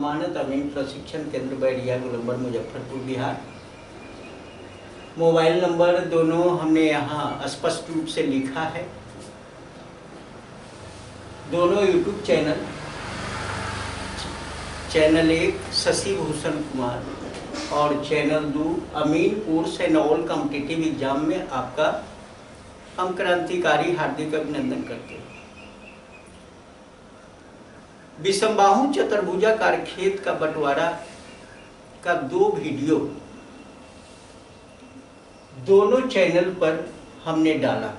मानद अमीन प्रशिक्षण केंद्र बैरिया गोलंबर मुजफ्फरपुर बिहार। मोबाइल नंबर दोनों हमने यहाँ स्पष्ट रूप से लिखा है। दोनों यूट्यूब चैनल 1 शशि भूषण कुमार और चैनल 2 अमीन course and all competitive exam में आपका हम क्रांतिकारी हार्दिक अभिनंदन करते हैं। विषमबाहु चतुर्भुजाकार खेत का बंटवारा का 2 वीडियो दोनों चैनल पर हमने डाला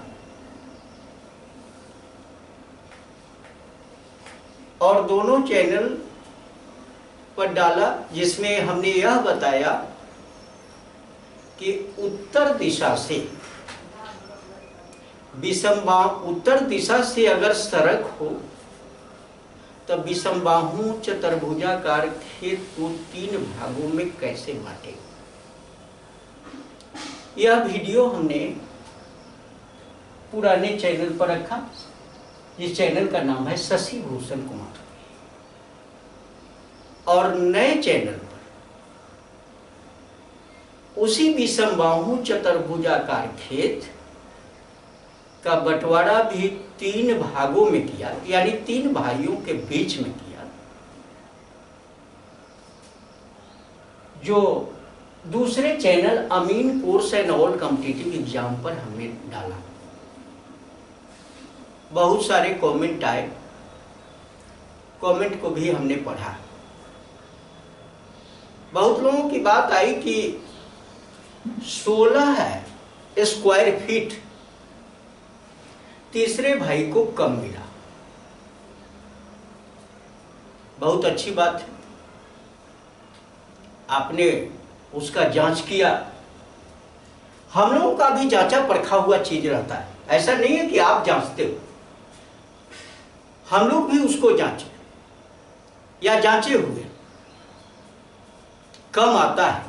और दोनों चैनल पर डाला जिसमें हमने यह बताया कि उत्तर दिशा से उत्तर दिशा से अगर सड़क हो तब विषमबाहु चतुर्भुजाकार खेत को 3 भागों में कैसे बांटे। यह वीडियो हमने पुराने चैनल पर रखा। इस चैनल का नाम है शशि भूषण कुमार और नए चैनल पर उसी विषमबाहु चतुर्भुजाकार खेत का बंटवारा भी 3 भागों में किया, यानी 3 भाइयों के बीच में किया, जो दूसरे चैनल अमीन course and all competitive exam पर हमने डाला। बहुत सारे कमेंट आए, कमेंट को भी हमने पढ़ा। बहुत लोगों की बात आई कि 16 स्क्वायर फीट तीसरे भाई को कम मिला। बहुत अच्छी बात है, आपने उसका जांच किया। हम लोगों का भी जांचा परखा हुआ चीज रहता है, ऐसा नहीं है कि आप जांचते हो। हम लोग भी उसको जांचे या जांचे हुए कम आता है,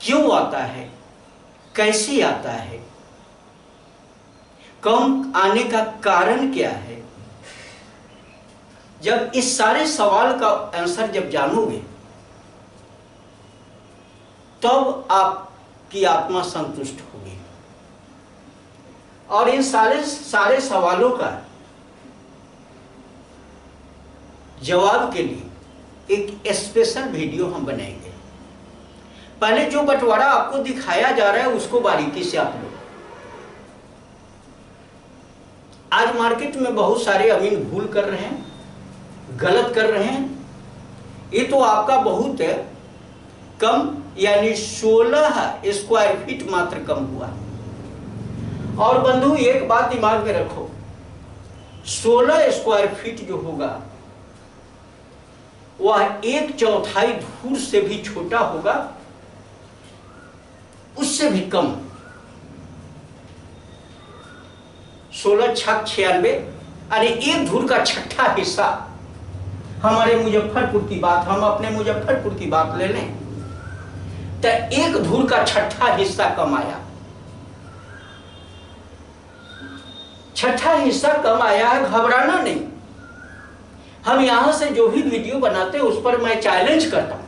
क्यों आता है, कैसे आता है, कम आने का कारण क्या है। जब इस सारे सवाल का आंसर जब जानोगे तब आपकी आत्मा संतुष्ट होगी। और इन सारे सवालों का जवाब के लिए एक स्पेशल वीडियो हम बनाएंगे। पहले जो बंटवारा आपको दिखाया जा रहा है उसको बारीकी से आप लोग। आज मार्केट में बहुत सारे अमीन भूल कर रहे हैं, गलत कर रहे हैं। ये तो आपका बहुत है कम, यानी 16 स्क्वायर फीट मात्र कम हुआ। और बंधु एक बात दिमाग में रखो, 16 स्क्वायर फीट जो होगा वह 1/4 धूर से भी छोटा होगा, उससे भी कम। 16 छक 96, अरे 1 धूर का 6ठा हिस्सा। हमारे मुजफ्फरपुर की बात, हम अपने मुजफ्फरपुर की बात ले लें तो 1 धूर का 6ठा हिस्सा कम आया। 6ठा हिस्सा कम आया है, घबराना नहीं। हम यहां से जो भी वीडियो बनाते हैं उस पर मैं चैलेंज करता हूं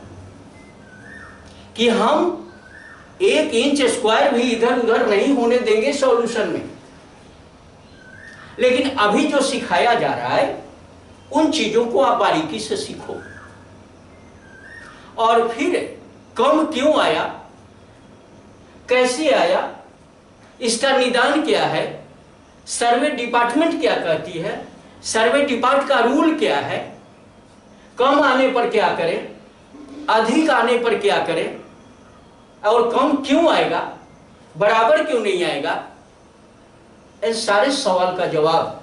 कि हम 1 इंच स्क्वायर भी इधर उधर नहीं होने देंगे सॉल्यूशन में। लेकिन अभी जो सिखाया जा रहा है उन चीजों को आप बारीकी से सीखो। और फिर कम क्यों आया, कैसे आया, इसका निदान क्या है, सर्वे डिपार्टमेंट क्या कहती है, सर्वे डिपार्ट का रूल क्या है, कम आने पर क्या करें, अधिक आने पर क्या करें, और कम क्यों आएगा, बराबर क्यों नहीं आएगा। इस सारे सवाल का जवाब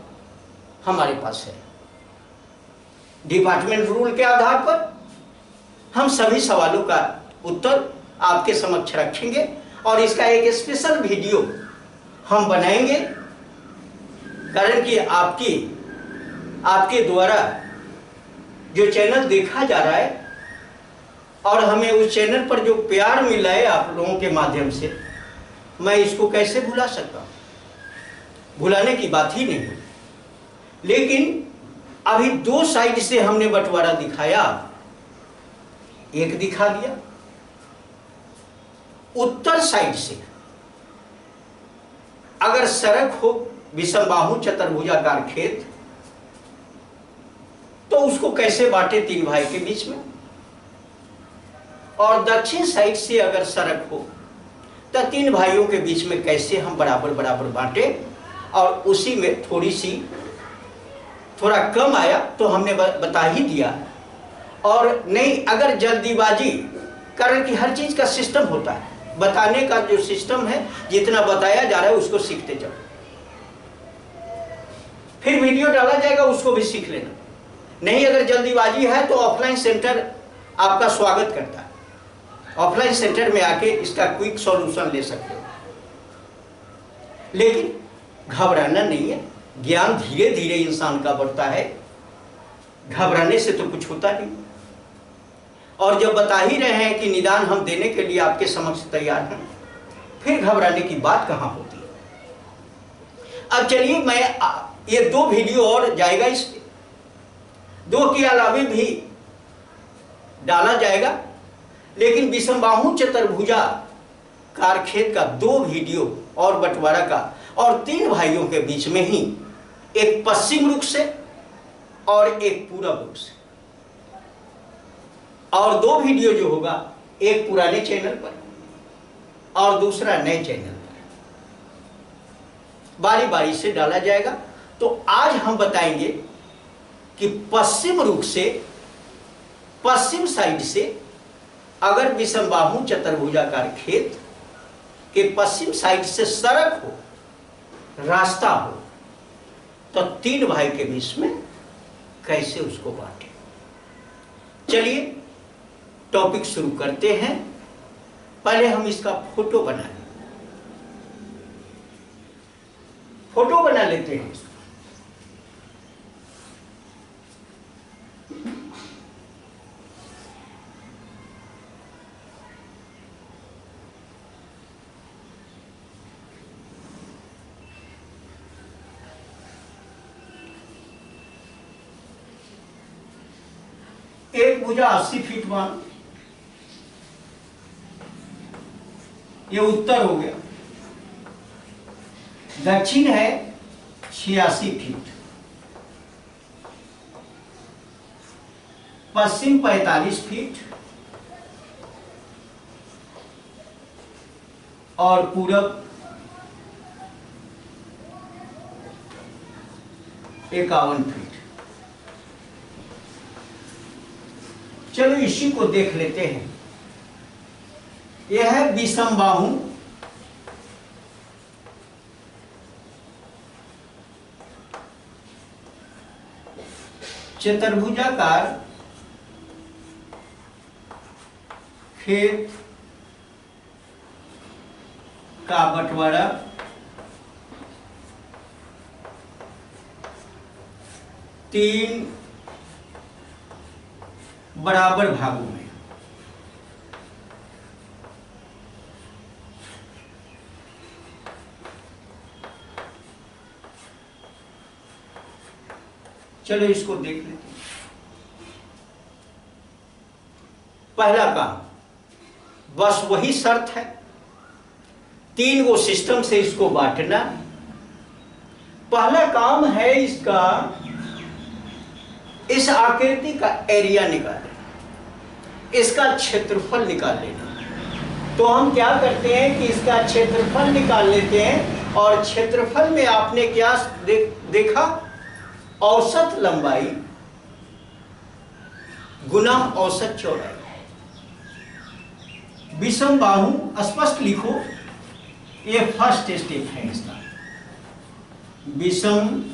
हमारे पास है। डिपार्टमेंट रूल के आधार पर हम सभी सवालों का उत्तर आपके समक्ष रखेंगे और इसका एक स्पेशल वीडियो हम बनाएंगे। कारण कि आपके द्वारा जो चैनल देखा जा रहा है और हमें उस चैनल पर जो प्यार मिला है आप लोगों के माध्यम से, मैं इसको कैसे भुला सकता हूं। भुलाने की बात ही नहीं। लेकिन अभी दो साइड से हमने बंटवारा दिखाया, एक दिखा दिया। उत्तर साइड से अगर सड़क हो विषमबाहु चतुर्भुजाकार खेत, तो उसको कैसे बांटे तीन भाई के बीच में। और दक्षिण साइड से अगर सड़क हो तो तीन भाइयों के बीच में कैसे हम बराबर बराबर बांटे। और उसी में थोड़ा कम आया तो हमने बता ही दिया। और नहीं, अगर जल्दीबाजी, कारण कि हर चीज का सिस्टम होता है, बताने का जो सिस्टम है, जितना बताया जा रहा है उसको सीखते जाओ, फिर वीडियो डाला जाएगा उसको भी सीख लेना। नहीं, अगर जल्दीबाजी है तो ऑफलाइन सेंटर आपका स्वागत करता है, ऑफलाइन सेंटर में आके इसका क्विक सॉल्यूशन ले सकते हो। लेकिन घबराना नहीं है, ज्ञान धीरे धीरे इंसान का बढ़ता है, घबराने से तो कुछ होता नहीं। और जब बता ही रहे हैं कि निदान हम देने के लिए आपके समक्ष तैयार हैं, फिर घबराने की बात कहां होती है। अब चलिए, मैं ये दो वीडियो और जाएगा, इस दो के अलावे भी डाला जाएगा, लेकिन विषमबाहु चतुर्भुजाकार खेत का दो वीडियो और बंटवारा का, और तीन भाइयों के बीच में ही एक पश्चिम रुख से और एक पूरब रुख से, और दो वीडियो जो होगा, एक पुराने चैनल पर और दूसरा नए चैनल पर, बारी बारी से डाला जाएगा। तो आज हम बताएंगे कि पश्चिम रुख से, पश्चिम साइड से अगर विषमबाहु चतुर्भुजाकार खेत के पश्चिम साइड से सड़क हो, रास्ता हो, तो तीन भाई के बीच में कैसे उसको बांटे। चलिए टॉपिक शुरू करते हैं। पहले हम इसका फोटो बना लें, फोटो बना लेते हैं इसका। एक भुजा 80 फीट मान, ये उत्तर हो गया। दक्षिण है 86 फीट, पश्चिम 45 फीट और पूरब 51 फीट। चलो इसी को देख लेते हैं। यह है विषमबाहु चतुर्भुजाकार खेत का बंटवारा तीन बराबर भागों में। चलो इसको देख लेते हैं। पहला काम, बस वही शर्त है, तीन गो सिस्टम से इसको बांटना। पहला काम है इसका, इस आकृति का एरिया निकाल लेना, इसका क्षेत्रफल निकाल लेना। तो हम क्या करते हैं कि इसका क्षेत्रफल निकाल लेते हैं, और क्षेत्रफल में आपने क्या देखा, औसत लंबाई गुना औसत चौड़ाई। विषमबाहु स्पष्ट लिखो, ये फर्स्ट स्टेप है इसका। विषम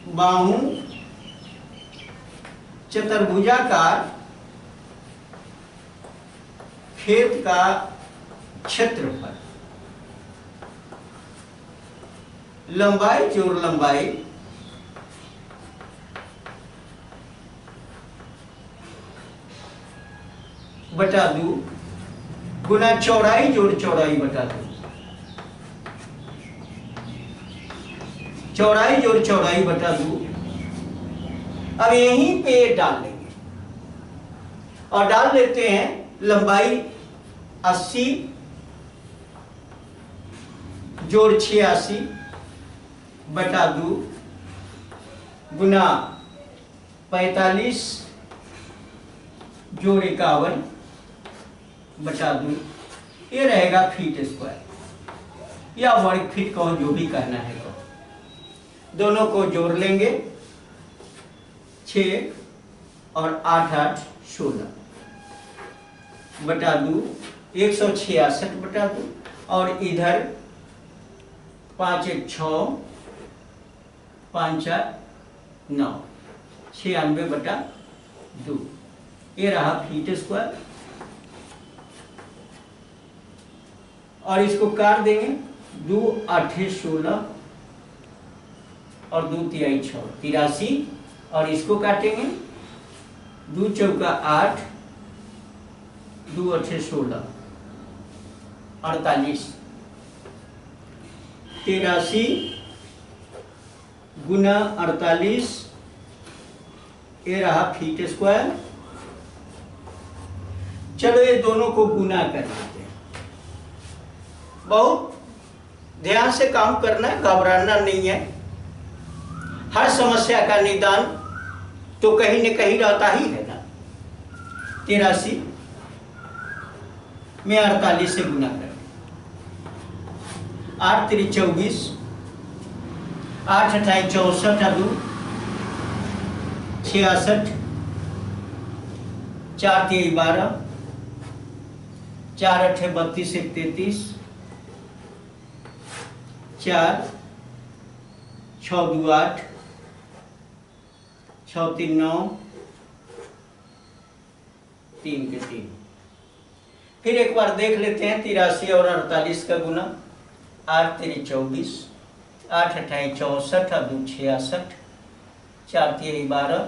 बाहु चतुर्भुजाकार खेत का क्षेत्रफल, लंबाई जोड़ लंबाई बटा 2 गुना चौड़ाई जोड़ चौड़ाई बटा 2। चौड़ाई जोड़ चौड़ाई बटा 2। अब यहीं पे डाल लेंगे और डाल लेते हैं लंबाई 80 जोड़ 86 बटा 2 गुना 45 जोड़ 51 बटा 2। ये रहेगा फीट स्क्वायर या वर्ग फीट कहो, जो भी कहना है कहो। दोनों को जोड़ लेंगे 6 और 8 8 16 बटा 2 166 बटा 2 और इधर 5 1 6 5 4 9 96 बटा 2। ये रहा फीट स्क्वायर और इसको काट देंगे 2 8 16 और 2 तिहाई 6 83 और इसको काटेंगे 2 चौका 8 2 8 16 48 83 गुना 48। ये रहा फीट स्क्वायर। चलो ये दोनों को गुना कर लेते हैं। बहुत ध्यान से काम करना है, घबराना नहीं है। हर समस्या का निदान तो कहीं न कहीं रहता ही है ना। 83 में 48 से गुना कर 8 3 24 8 28 64 2 66 4 3 12 4 8 32 33 4 6 2 8 6 3 9 3 के 3। फिर एक बार देख लेते हैं 83 और 48 का गुना। 8 3 24 8 28 64 2 66 4 3 12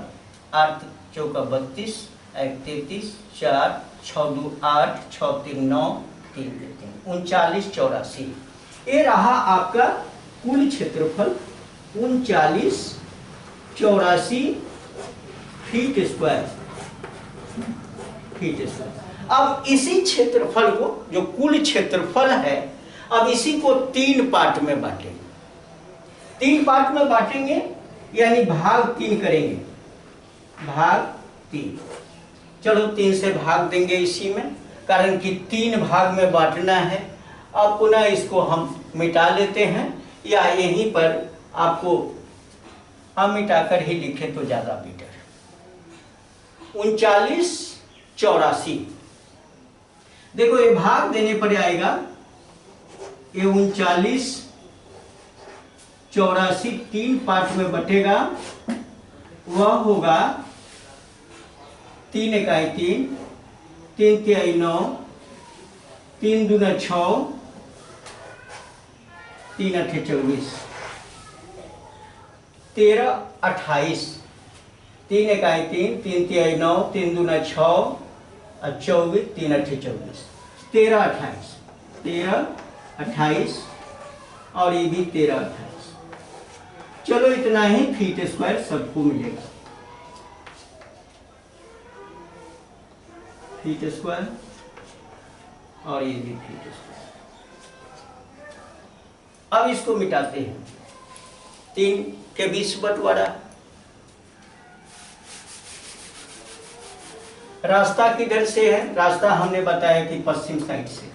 8 चौका 32 1 33 4 6 2 8 6 3 9 3 के 3 39 84। ये रहा आपका कुल क्षेत्रफल 39 84 फीट स्क्वायर। अब इसी क्षेत्रफल को, जो कुल क्षेत्रफल है, अब इसी को 3 पार्ट में बांटेंगे। 3 पार्ट में बांटेंगे यानी भाग 3 करेंगे। भाग 3, चलो 3 से भाग देंगे इसी में, कारण कि 3 भाग में बांटना है। अब पुनः इसको हम मिटा लेते हैं या यहीं पर आपको हम मिटाकर ही लिखे तो ज्यादा बेटर। 39 84, देखो ये भाग देने पर आएगा, ये 39 84 3 पार्ट में बटेगा। वह होगा 3 इकाई 3 3 तिहाई 9 3 दूना 6 3 अठे 24 13 28 3 इकाई 3 3 तिहाई 9 3 दूना 6 और 24 3 अठे 24 13 28 13 28 और ये भी 13 28। चलो इतना ही फीट स्क्वायर सबको मिलेगा। फीट स्क्वायर और ये भी फीट स्क्वायर। अब इसको मिटाते हैं। 3 के 20 बंटवारा। रास्ता किधर से है? रास्ता हमने बताया कि पश्चिम साइड से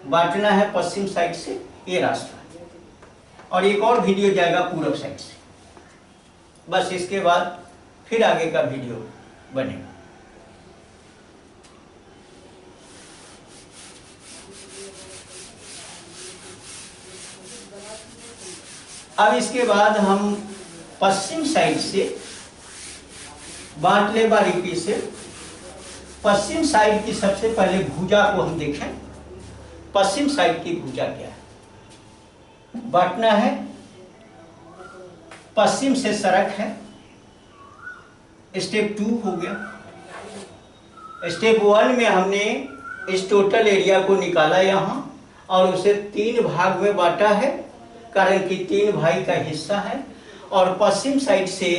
बांटना है। पश्चिम साइड से ये रास्ता है और एक और वीडियो जाएगा पूर्व साइड से। बस इसके बाद फिर आगे का वीडियो बनेगा। अब इसके बाद हम पश्चिम साइड से बांट ले बारीकी से। पश्चिम साइड की सबसे पहले भुजा को हम देखें। पश्चिम साइड की भुजा क्या है? बांटना है। पश्चिम से सड़क है, स्टेप 2 हो गया। स्टेप 1 में हमने इस टोटल एरिया को निकाला यहाँ और उसे 3 भाग में बांटा है, कारण कि 3 भाई का हिस्सा है और पश्चिम साइड से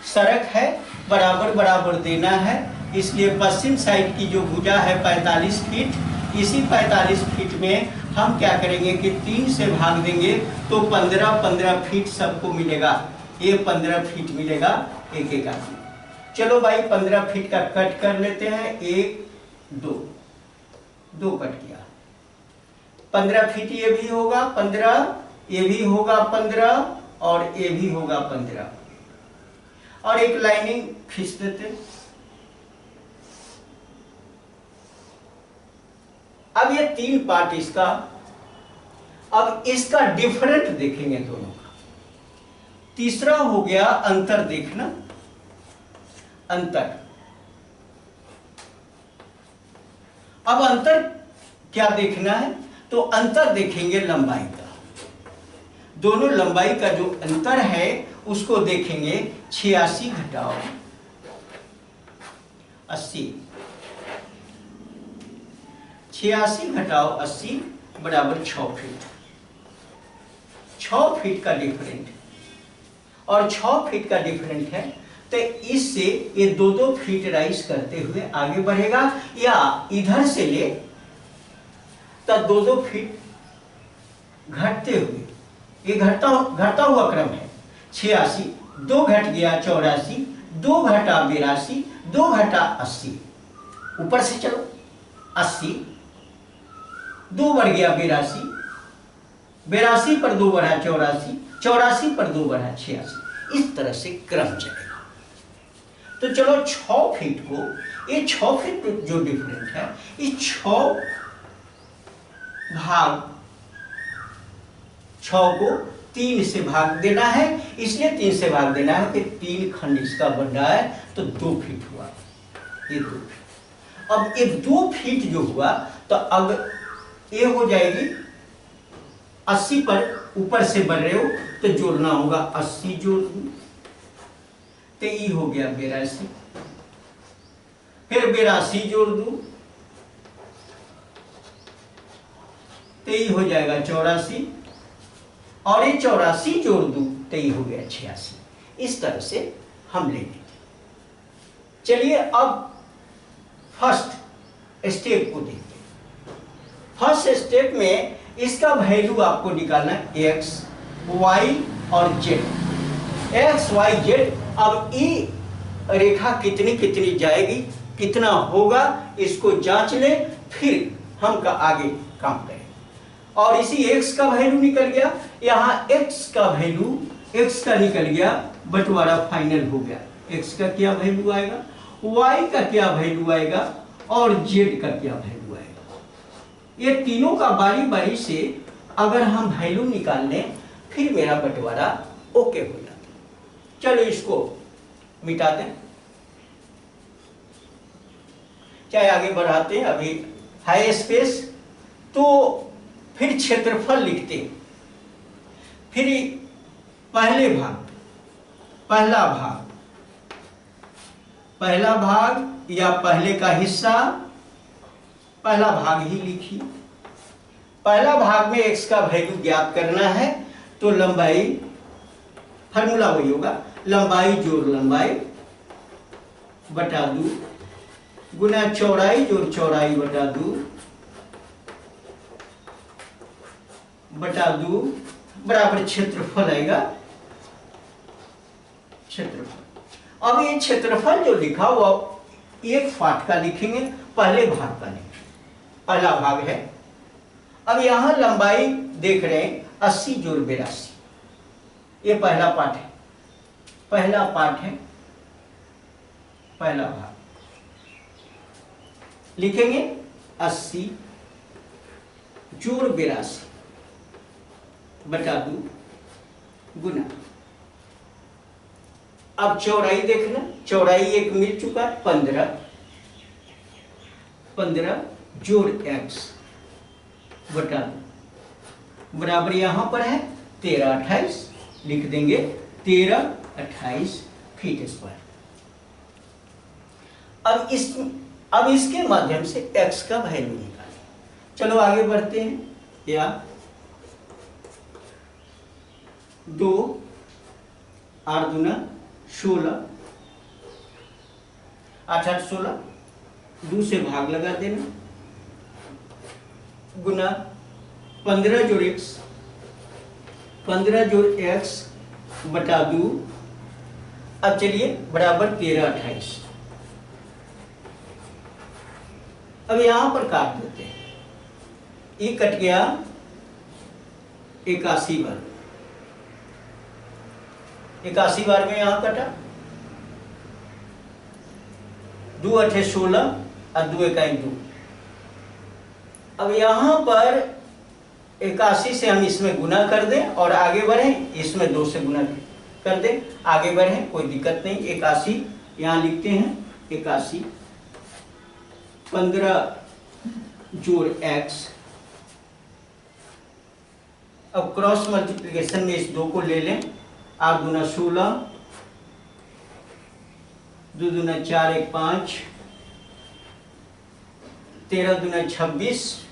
सड़क है, बराबर बराबर देना है, इसलिए पश्चिम साइड की जो भुजा है 45 फीट। इसी 45 फीट में हम क्या करेंगे कि 3 से भाग देंगे तो 15-15 फीट सबको मिलेगा। ये 15 फीट मिलेगा एक एक आदमी। चलो भाई 15 फीट का कट कर लेते हैं। 1 2 कट किया। 15 फीट ये भी होगा 15, ये भी होगा 15 और ये भी होगा 15 और एक लाइनिंग खींच देते। अब ये 3 पार्ट इसका, अब इसका डिफरेंट देखेंगे दोनों का। तीसरा हो गया अंतर देखना, अंतर। अब अंतर क्या देखना है, तो अंतर देखेंगे लंबाई का। दोनों लंबाई का जो अंतर है उसको देखेंगे। 86 घटाओ 80, 86 घटाओ 80 बराबर 6 फीट। 6 फीट का डिफरेंट, और 6 फीट का डिफरेंट है तो इससे ये 2-2 फीट राइज करते हुए आगे बढ़ेगा, या इधर से ले तो 2-2 फीट घटते हुए, ये घटता हुआ क्रम है। 86, 2 घट गया 84, 2 घटा 82, 2 घटा 80, ऊपर से चलो 80, 2 बढ़ गया 82, 82 पर 2 बढ़ा 84, 84 पर 2 बढ़ा 86, इस तरह से क्रम चलेगा। तो चलो 6 फीट को, ये 6 फीट जो डिफरेंट है, इस 6 को 3 से भाग देना है, इसलिए 3 से भाग देना है कि 3 खंड इसका बन रहा है तो 2 फीट हुआ, ये 2 फीट। अब ये 2 फीट जो हुआ तो अब ये हो जाएगी 80 पर ऊपर से बढ़ रहे हो तो जोड़ना होगा, 80 जोड़ दूं तो ये हो गया 82, फिर 82 जोड़ दूं तो ये हो जाएगा 84, और ये 84 जोड़ दूं तो ये हो गया 86। इस तरह से हम लेंगे। चलिए अब फर्स्ट स्टेप को देखते हैं। फर्स्ट स्टेप में इसका वैल्यू आपको निकालना है एक्स, वाई और जेड। एक्स वाई जेड, अब ई रेखा कितनी कितनी जाएगी, कितना होगा, इसको जांच ले, फिर हम का आगे काम करें। और इसी x का वैल्यू निकल गया, यहाँ x का वैल्यू, x का निकल गया, बंटवारा फाइनल हो गया। x का क्या वैल्यू आएगा, y का क्या वैल्यू आएगा और z का क्या वैल्यू आएगा। ये तीनों का बारी बारी से अगर हम वैल्यू निकाल लें फिर मेरा बंटवारा ओके हो जाता। चलो इसको मिटा दें, चाहे आगे बढ़ाते हैं, अभी है स्पेस। तो फिर क्षेत्रफल लिखते हैं, फिर पहले भाग, पहला भाग या पहले का हिस्सा, पहला भाग ही लिखिए। पहला भाग में x का वैल्यू ज्ञात करना है तो लंबाई, फार्मूला वही होगा, लंबाई जोड़ लंबाई बटा 2 गुना चौड़ाई जोड़ चौड़ाई बटा 2 बराबर क्षेत्रफल आएगा, क्षेत्रफल। अब ये क्षेत्रफल जो लिखा वो एक पार्ट का लिखेंगे, पहले भाग का लिखेंगे, पहला भाग है। अब यहां लंबाई देख रहे हैं 80 जोड़ 82, ये पहला पार्ट है, पहला पार्ट है, पहला भाग लिखेंगे 80 जोड़ 82 बटा 2 गुना। अब चौड़ाई देखना, चौड़ाई एक मिल चुका है 15 जोड़ x बटा 2 बराबर यहां पर है 13-28, लिख देंगे 13-28 फीट स्क्वायर। अब इसके माध्यम से x का वैल्यू निकालें। चलो आगे बढ़ते हैं। या 2 8 दूना 16, 8 8 16, 2 से भाग लगा देना, गुना 15 जोड़ x, 15 जोड़ x बटा 2। अब चलिए बराबर 13 28। अब यहां पर काट देते हैं, ये कट गया 81 बार, 81 बार में यहां कटा, 2 8 16 और 2 1 2। अब यहां पर 81 से हम इसमें गुना कर दें और आगे बढ़ें, इसमें 2 से गुना कर दें, आगे बढ़ें, कोई दिक्कत नहीं। 81 यहां लिखते हैं, 81 15 जोड़ x। अब क्रॉस मल्टीप्लिकेशन में इस 2 को ले लें, 8 दूना 16, 2 दूना 4 1 5, 13 दूना 26,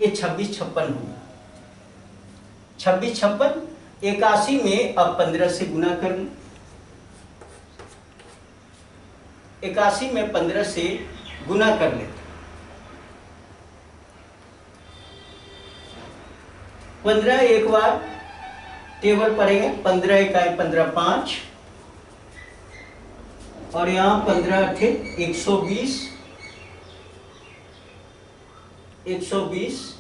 ये 26 56 होगा, 26 56। 81 में अब 15 से गुना कर लें, 81 में 15 से गुना कर लेते, 15 एक बार टेबल पड़ेगा, 15 1 15 5 और यहाँ 15 8 120, 120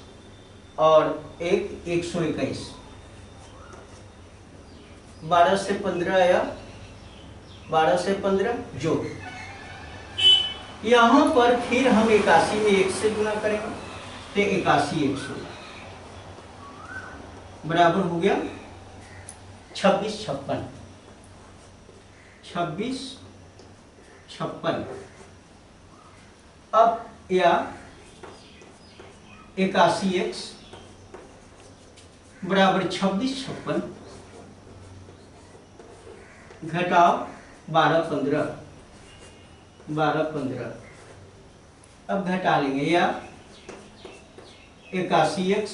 और 1 121, 12 से 15 आया, 12 से 15 जोड़। यहां पर फिर हम 81 में 1 से गुना करेंगे, तो 81 100 बराबर हो गया 26 56, 26 56। अब या 81x बराबर 26 56 घटाओ 12 15, 12 15। अब घटा लेंगे, या 81x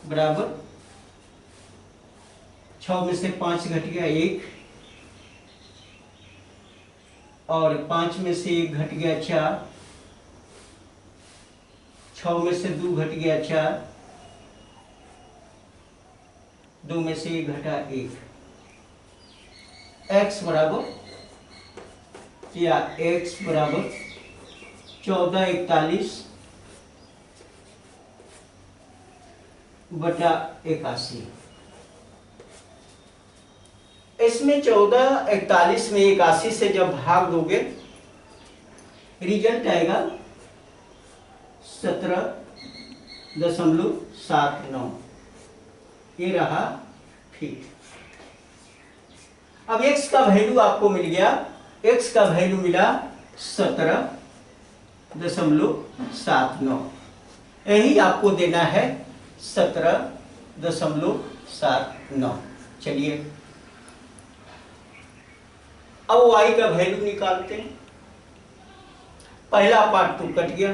बराबर 6 में से 5 घट गया 1 और 5 में से 1 घट गया 4, 6 में से 2 घट गया 4, 2 में से 1 घटा 1। x बराबर या x बराबर 14 41 बटा 81। इसमें 14 41 में 81 से जब भाग दोगे रिजल्ट आएगा 17.79, ये रहा फीट। अब x का वैल्यू आपको मिल गया, x का वैल्यू मिला 17.79, यही आपको देना है 17.79। चलिए अब y का वैल्यू निकालते हैं। पहला पार्ट तो कट गया,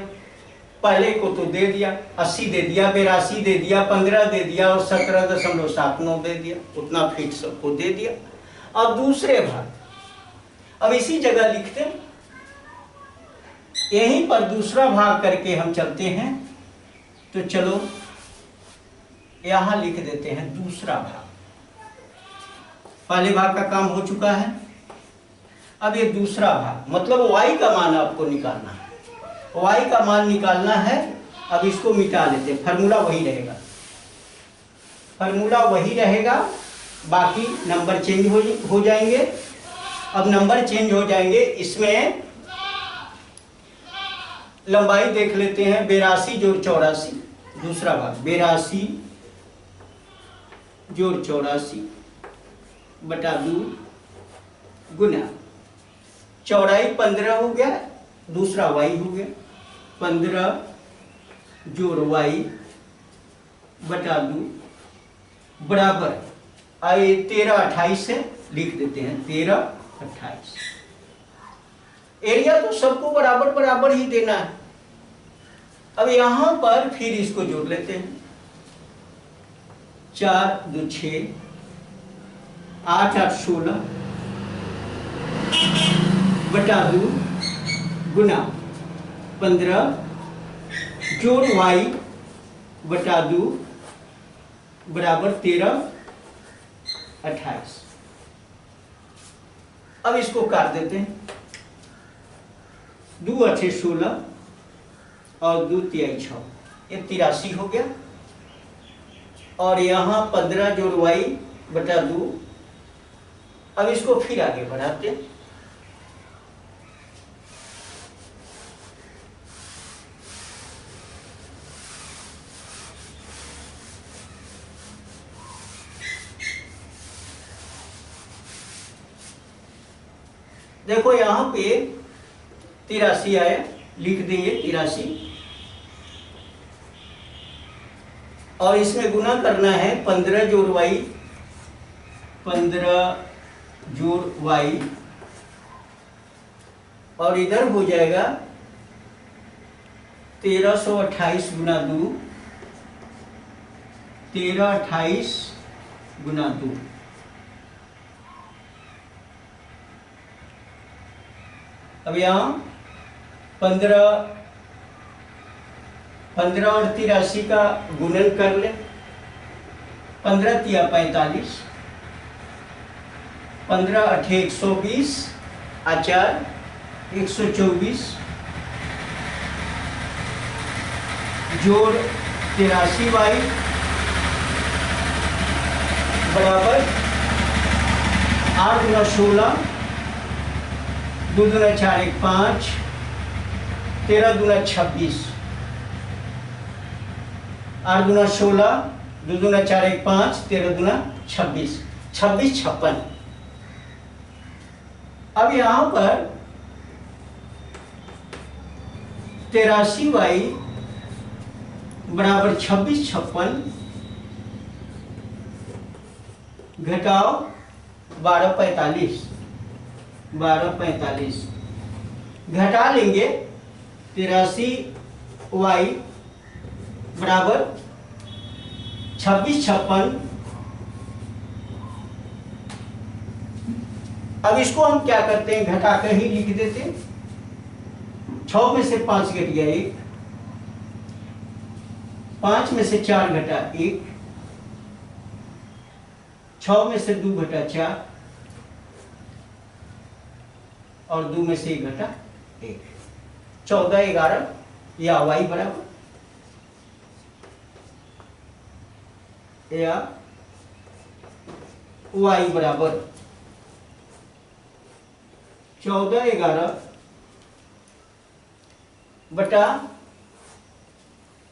पहले को तो दे दिया, 80 दे दिया, 82 दे दिया, 15 दे दिया और 17.79 दे दिया, उतना फीट सबको दे दिया। अब दूसरे भाग, अब इसी जगह लिखते हैं, यहीं पर दूसरा भाग करके हम चलते हैं। तो चलो यहां लिख देते हैं दूसरा भाग, पहले भाग का काम हो चुका है। अब ये दूसरा भाग, मतलब y का मान आपको निकालना है, y का मान निकालना है। अब इसको मिटा लेते हैं, फार्मूला वही रहेगा, फार्मूला वही रहेगा, बाकी नंबर चेंज हो जाएंगे। अब नंबर चेंज हो जाएंगे, इसमें लंबाई देख लेते हैं, 82 जोड़ 84, दूसरा भाग 82 जोड़ 84 बटा 2 गुना चौड़ाई 15 हो गया, दूसरा y हो गया, 15 जोड़ y बटा 2 बराबर आए 13 28 से लिख देते हैं, 13 28। एरिया तो सबको बराबर बराबर ही देना है। अब यहां पर फिर इसको जोड़ लेते हैं। 4 2 6, 8 8 16 बटा 2 गुना 15 जोड़ y बटा 2 बराबर 13 28। अब इसको काट देते हैं। 2 8 16 और 2 3 6, ये 83 हो गया। और यहाँ 15 जोड़ y बटा 2। अब इसको फिर आगे बढ़ाते हैं। देखो यहाँ पे 83 आया, लिख देंगे 83। और इसमें गुना करना है 15 जोड़ y, 15 जोड़ y, और इधर हो जाएगा 1328 गुना 2, 1328 गुना 2। अब यहाँ 15 और 83 का गुणन कर ले। 15 तिया 45, 15 अठे 120, आचार 124 जोड़ 83y बराबर 8 गुना 16, 2 दूना 4 1 5, 13 दूना 26, 8 दूना 16, 2 दूना 4 1 5, 13 दूना 26, 26 56। अब यहां पर 83y बराबर 26 56 घटाओ 12 45, 12 45 घटा लेंगे 83y बराबर 26 56। अब इसको हम क्या करते हैं, घटा कर ही लिख देते हैं। 6 में से 5 घट गया 1, 5 में से 4 घटा 1, 6 में से 2 घटा 4, और 2 में से 1 घटा 1, 14 11 या y बराबर या y बराबर 14 11 बटा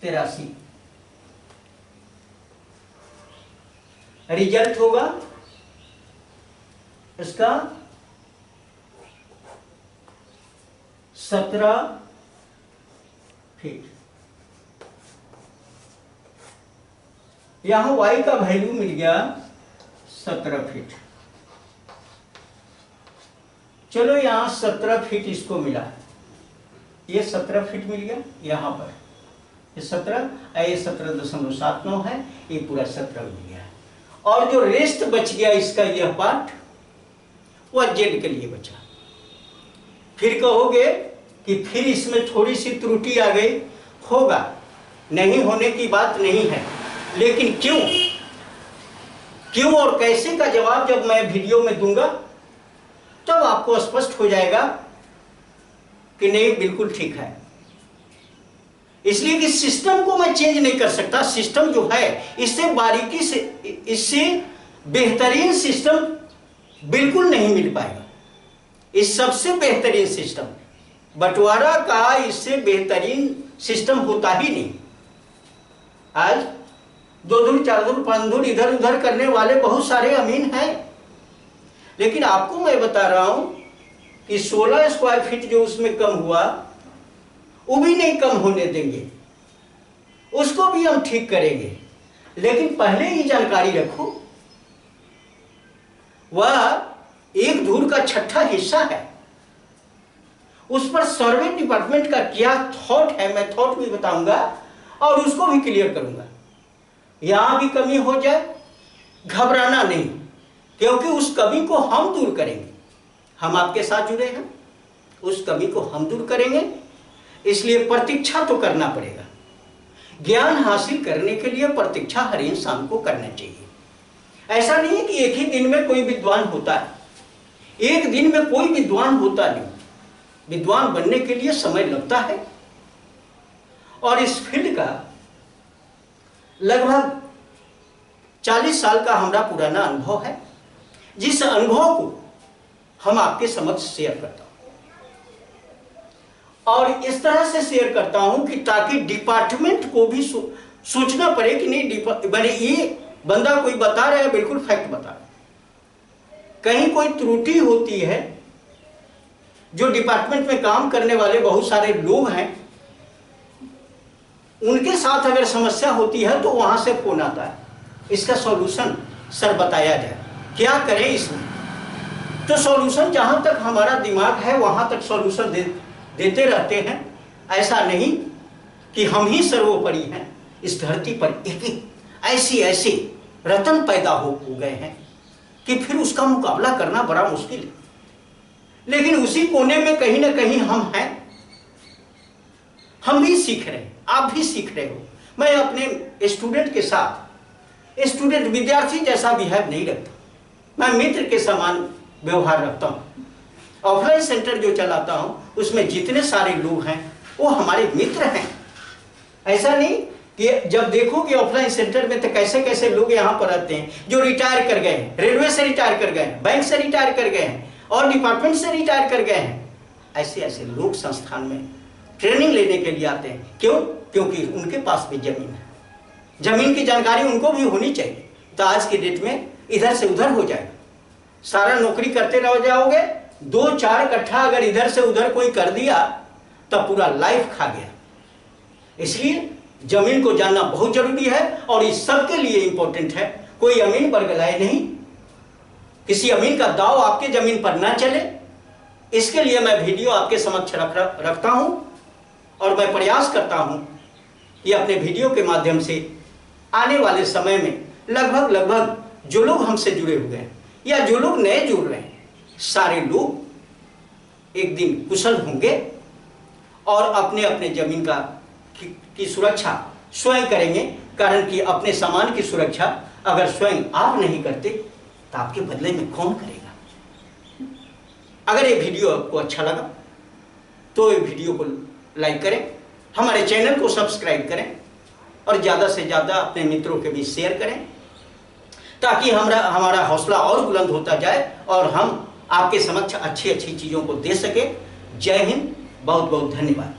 83। रिजल्ट होगा इसका 17 फीट। यहां y का वैल्यू मिल गया 17 फीट। चलो यहां 17 फीट इसको मिला, ये 17 फीट मिल गया। यहां पर ये 17, ये 17.79 है, ये पूरा 17 मिल गया। और जो रेस्ट बच गया इसका यह पार्ट, वह जेड के लिए बचा। फिर कहोगे कि फिर इसमें थोड़ी सी त्रुटि आ गई, होगा, नहीं होने की बात नहीं है, लेकिन क्यों और कैसे का जवाब जब मैं वीडियो में दूंगा तब आपको स्पष्ट हो जाएगा कि नहीं बिल्कुल ठीक है। इसलिए कि सिस्टम को मैं चेंज नहीं कर सकता। सिस्टम जो है इससे बारीकी से, इससे बेहतरीन सिस्टम बिल्कुल नहीं मिल पाएगा। इस सबसे बेहतरीन सिस्टम बंटवारा का, इससे बेहतरीन सिस्टम होता ही नहीं। आज 2 धुर 4 धुर 5 धुर इधर उधर करने वाले बहुत सारे अमीन हैं, लेकिन आपको मैं बता रहा हूं कि 16 स्क्वायर फीट जो उसमें कम हुआ वो भी नहीं कम होने देंगे, उसको भी हम ठीक करेंगे। लेकिन पहले ही जानकारी रखो, वह 1 धुर का 6ठा हिस्सा है। उस पर सर्वे डिपार्टमेंट का क्या थॉट है, मैं थॉट भी बताऊंगा और उसको भी क्लियर करूंगा। यहां भी कमी हो जाए घबराना नहीं, क्योंकि उस कमी को हम दूर करेंगे। हम आपके साथ जुड़े हैं, उस कमी को हम दूर करेंगे। इसलिए प्रतीक्षा तो करना पड़ेगा। ज्ञान हासिल करने के लिए प्रतीक्षा हर इंसान को करना चाहिए। ऐसा नहीं है कि एक ही दिन में कोई विद्वान होता है, एक दिन में कोई विद्वान होता नहीं। विद्वान बनने के लिए समय लगता है और इस फील्ड का लगभग 40 साल का हमारा पुराना अनुभव है, जिस अनुभव को हम आपके समक्ष शेयर करता हूं। और इस तरह से शेयर करता हूं कि ताकि डिपार्टमेंट को भी सोचना पड़े कि नहीं, बने ये बंदा कोई बता रहा है बिल्कुल फैक्ट बता रहा है, कहीं कोई त्रुटि होती है। जो डिपार्टमेंट में काम करने वाले बहुत सारे लोग हैं, उनके साथ अगर समस्या होती है तो वहां से फोन आता है, इसका सॉल्यूशन सर बताया जाए, क्या करें इसमें। तो सॉल्यूशन जहां तक हमारा दिमाग है वहां तक सॉल्यूशन देते रहते हैं। ऐसा नहीं कि हम ही सर्वोपरि हैं। इस धरती पर एक ऐसी ऐसे रत्न पैदा हो गए हैं कि फिर उसका मुकाबला करना बड़ा मुश्किल है। लेकिन उसी कोने में कहीं ना कहीं हम हैं, हम भी सीख रहे हैं, आप भी सीख रहे हो। मैं अपने स्टूडेंट के साथ स्टूडेंट विद्यार्थी जैसा बिहेव नहीं रखता, मैं मित्र के समान व्यवहार रखता हूं। ऑफलाइन सेंटर जो चलाता हूं उसमें जितने सारे लोग हैं वो हमारे मित्र हैं। ऐसा नहीं कि जब देखो कि ऑफलाइन सेंटर में तो कैसे कैसे लोग यहाँ पर आते हैं जो रिटायर कर गए हैं, रेलवे से रिटायर कर गए हैं, बैंक से रिटायर कर गए हैं और डिपार्टमेंट से रिटायर कर गए हैं। ऐसे ऐसे लोग संस्थान में ट्रेनिंग लेने के लिए आते हैं। क्यों? क्योंकि उनके पास भी जमीन है, जमीन की जानकारी उनको भी होनी चाहिए। तो आज की डेट में इधर से उधर हो जाएगा, सारा नौकरी करते रह जाओगे, 2-4 कट्ठा अगर इधर से उधर कोई कर दिया तब पूरा लाइफ खा गया। इसलिए जमीन को जानना बहुत जरूरी है और इस सब के लिए इंपॉर्टेंट है। कोई अमीन बरगलाए नहीं, किसी अमीन का दाव आपके जमीन पर ना चले, इसके लिए मैं वीडियो आपके समक्ष रखता हूं और मैं प्रयास करता हूं कि अपने वीडियो के माध्यम से आने वाले समय में लगभग जो लोग हमसे जुड़े हुए हैं या जो लोग नए जुड़ रहे हैं, सारे लोग एक दिन कुशल होंगे और अपने अपने जमीन की सुरक्षा स्वयं करेंगे। कारण कि अपने सामान की सुरक्षा अगर स्वयं आप नहीं करते तो आपके बदले में कौन करेगा। अगर ये वीडियो आपको अच्छा लगा तो ये वीडियो को लाइक करें, हमारे चैनल को सब्सक्राइब करें और ज़्यादा से ज़्यादा अपने मित्रों के बीच शेयर करें, ताकि हमारा हौसला और बुलंद होता जाए और हम आपके समक्ष अच्छी अच्छी चीज़ों को दे सके। जय हिंद, बहुत बहुत धन्यवाद।